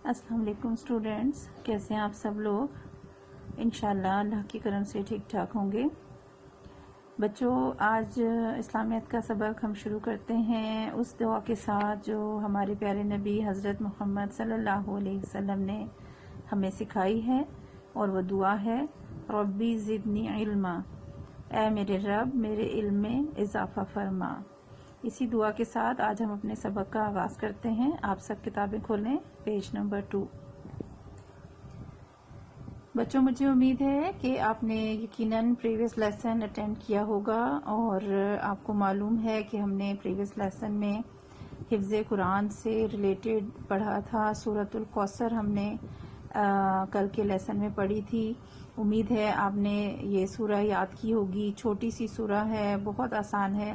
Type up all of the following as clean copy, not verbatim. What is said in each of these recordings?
السلام علیکم اسٹوڈینٹس، کیسے ہیں آپ سب لوگ؟ انشاءاللہ اللہ کی کرم سے ٹھیک ٹھاک ہوں گے۔ بچوں، آج اسلامیات کا سبق ہم شروع کرتے ہیں اس دعا کے ساتھ جو ہمارے پیارے نبی حضرت محمد صلی اللہ علیہ وسلم نے ہمیں سکھائی ہے، اور وہ دعا ہے ربی زدنی علما، اے میرے رب میرے علم میں اضافہ فرما۔ اسی دعا کے ساتھ آج ہم اپنے سبق کا آغاز کرتے ہیں۔ آپ سب کتابیں کھولیں، پیج نمبر 2۔ بچوں، مجھے امید ہے کہ آپ نے یقیناً پریویس لیسن اٹینڈ کیا ہوگا، اور آپ کو معلوم ہے کہ ہم نے پریویس لیسن میں حفظ قرآن سے ریلیٹڈ پڑھا تھا۔ سورۃ الکوثر ہم نے کل کے لیسن میں پڑھی تھی۔ امید ہے آپ نے یہ سورہ یاد کی ہوگی۔ چھوٹی سی سورہ ہے، بہت آسان ہے،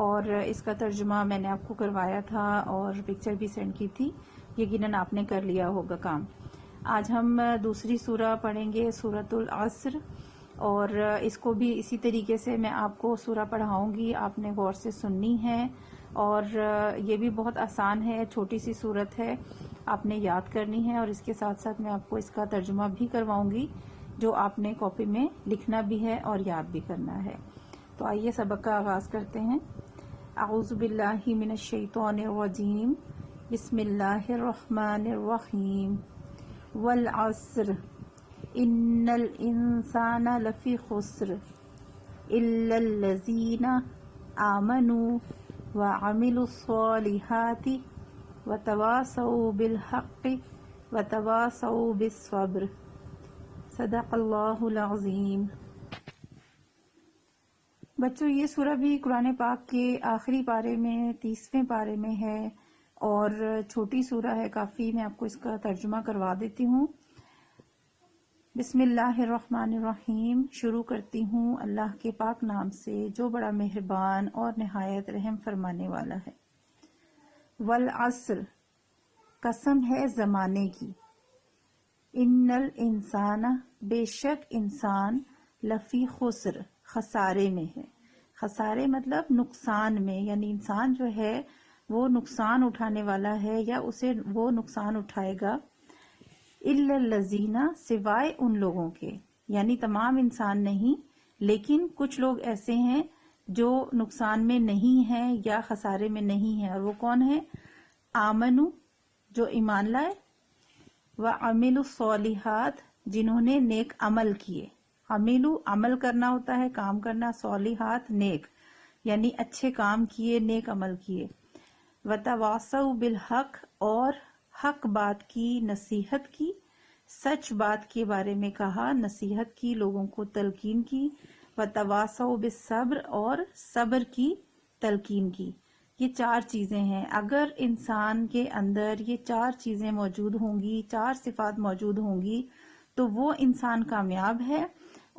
اور اس کا ترجمہ میں نے آپ کو کروایا تھا اور پکچر بھی سینڈ کی تھی۔ یقیناً آپ نے کر لیا ہوگا کام۔ آج ہم دوسری سورہ پڑھیں گے، سورۃ العصر، اور اس کو بھی اسی طریقے سے میں آپ کو سورہ پڑھاؤں گی، آپ نے غور سے سننی ہے، اور یہ بھی بہت آسان ہے، چھوٹی سی سورت ہے، آپ نے یاد کرنی ہے، اور اس کے ساتھ ساتھ میں آپ کو اس کا ترجمہ بھی کرواؤں گی جو آپ نے کاپی میں لکھنا بھی ہے اور یاد بھی کرنا ہے۔ تو آئیے سبق کا آغاز کرتے ہیں۔ اعوذ باللہ من الشیطان الرجیم، بسم اللہ الرحمن الرحیم۔ والعصر ان الانسان لفی خسر الا الذین آمنوا وعملوا الصالحات وتواصوا بالحق وتواصوا بالصبر۔ صدق اللہ العظیم۔ بچوں، یہ سورہ بھی قرآن پاک کے آخری پارے میں 30ویں پارے میں ہے، اور چھوٹی سورہ ہے کافی۔ میں آپ کو اس کا ترجمہ کروا دیتی ہوں۔ بسم اللہ الرحمن الرحیم، شروع کرتی ہوں اللہ کے پاک نام سے جو بڑا مہربان اور نہایت رحم فرمانے والا ہے۔ والعصر، قسم ہے زمانے کی۔ ان الانسان، بے شک انسان، لفی خسر، خسارے میں ہے۔ خسارے مطلب نقصان میں، یعنی انسان جو ہے وہ نقصان اٹھانے والا ہے، یا اسے وہ نقصان اٹھائے گا۔ الا الذین، سوائے ان لوگوں کے، یعنی تمام انسان نہیں، لیکن کچھ لوگ ایسے ہیں جو نقصان میں نہیں ہیں یا خسارے میں نہیں ہیں، اور وہ کون ہیں؟ آمنو، جو ایمان لائے، وعملوا الصالحات، جنہوں نے نیک عمل کیے۔ عملو، عمل کرنا ہوتا ہے، کام کرنا، صالحات، نیک، یعنی اچھے کام کیے، نیک عمل کیے۔ وتواصوا بالحق، اور حق بات کی، نصیحت کی، سچ بات کے بارے میں کہا، نصیحت کی، لوگوں کو تلقین کی۔ وتواصوا بالصبر، اور صبر کی تلقین کی۔ یہ 4 چیزیں ہیں۔ اگر انسان کے اندر یہ 4 چیزیں موجود ہوں گی، 4 صفات موجود ہوں گی، تو وہ انسان کامیاب ہے،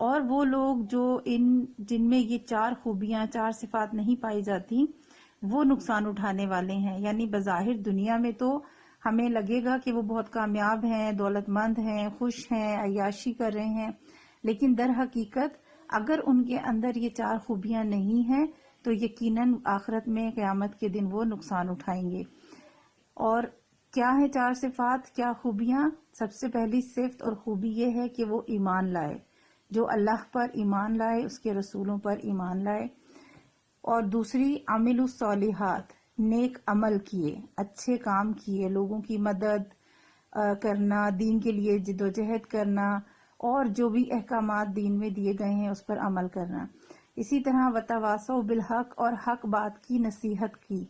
اور وہ لوگ جن میں یہ 4 خوبیاں، 4 صفات نہیں پائی جاتی، وہ نقصان اٹھانے والے ہیں۔ یعنی بظاہر دنیا میں تو ہمیں لگے گا کہ وہ بہت کامیاب ہیں، دولت مند ہیں، خوش ہیں، عیاشی کر رہے ہیں، لیکن در حقیقت اگر ان کے اندر یہ 4 خوبیاں نہیں ہیں تو یقیناً آخرت میں قیامت کے دن وہ نقصان اٹھائیں گے۔ اور کیا ہے 4 صفات، کیا خوبیاں؟ سب سے پہلی صفت اور خوبی یہ ہے کہ وہ ایمان لائے، جو اللہ پر ایمان لائے، اس کے رسولوں پر ایمان لائے۔ اور دوسری، عمل الصالحات، نیک عمل کیے، اچھے کام کیے، لوگوں کی مدد کرنا، دین کے لیے جدوجہد کرنا، اور جو بھی احکامات دین میں دیے گئے ہیں اس پر عمل کرنا۔ اسی طرح وتواصوا بالحق، اور حق بات کی نصیحت کی،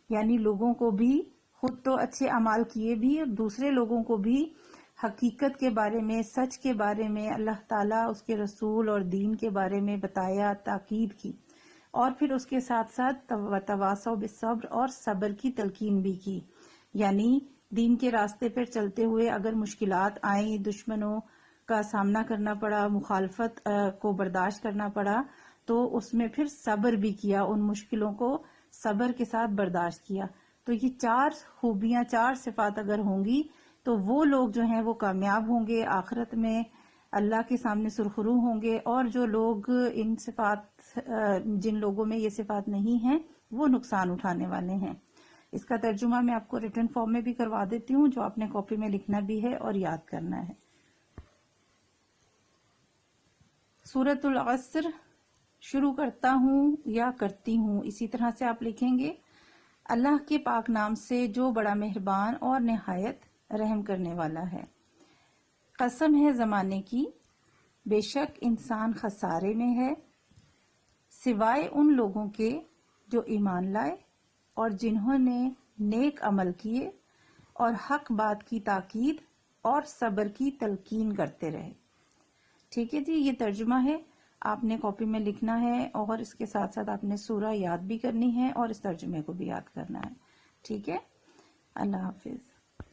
یعنی لوگوں کو بھی، خود تو اچھے اعمال کیے بھی، اور دوسرے لوگوں کو بھی حقیقت کے بارے میں، سچ کے بارے میں، اللہ تعالیٰ، اس کے رسول اور دین کے بارے میں بتایا، تاکید کی۔ اور پھر اس کے ساتھ ساتھ وتواصوا بالصبر، اور صبر کی تلقین بھی کی، یعنی دین کے راستے پر چلتے ہوئے اگر مشکلات آئیں، دشمنوں کا سامنا کرنا پڑا، مخالفت کو برداشت کرنا پڑا، تو اس میں پھر صبر بھی کیا، ان مشکلوں کو صبر کے ساتھ برداشت کیا۔ تو یہ 4 خوبیاں، 4 صفات اگر ہوں گی تو وہ لوگ جو ہیں وہ کامیاب ہوں گے، آخرت میں اللہ کے سامنے سرخرو ہوں گے، اور جو لوگ ان صفات، جن لوگوں میں یہ صفات نہیں ہیں، وہ نقصان اٹھانے والے ہیں۔ اس کا ترجمہ میں آپ کو ریٹن فارم میں بھی کروا دیتی ہوں، جو آپ نے کاپی میں لکھنا بھی ہے اور یاد کرنا ہے۔ سورۃ العصر شروع کرتا ہوں یا کرتی ہوں، اسی طرح سے آپ لکھیں گے۔ اللہ کے پاک نام سے جو بڑا مہربان اور نہایت رحم کرنے والا ہے۔ قسم ہے زمانے کی، بے شک انسان خسارے میں ہے، سوائے ان لوگوں کے جو ایمان لائے اور جنہوں نے نیک عمل کیے اور حق بات کی تاکید اور صبر کی تلقین کرتے رہے۔ ٹھیک ہے جی، یہ ترجمہ ہے، آپ نے کاپی میں لکھنا ہے اور اس کے ساتھ ساتھ آپ نے سورہ یاد بھی کرنی ہے اور اس ترجمے کو بھی یاد کرنا ہے۔ ٹھیک ہے، اللہ حافظ۔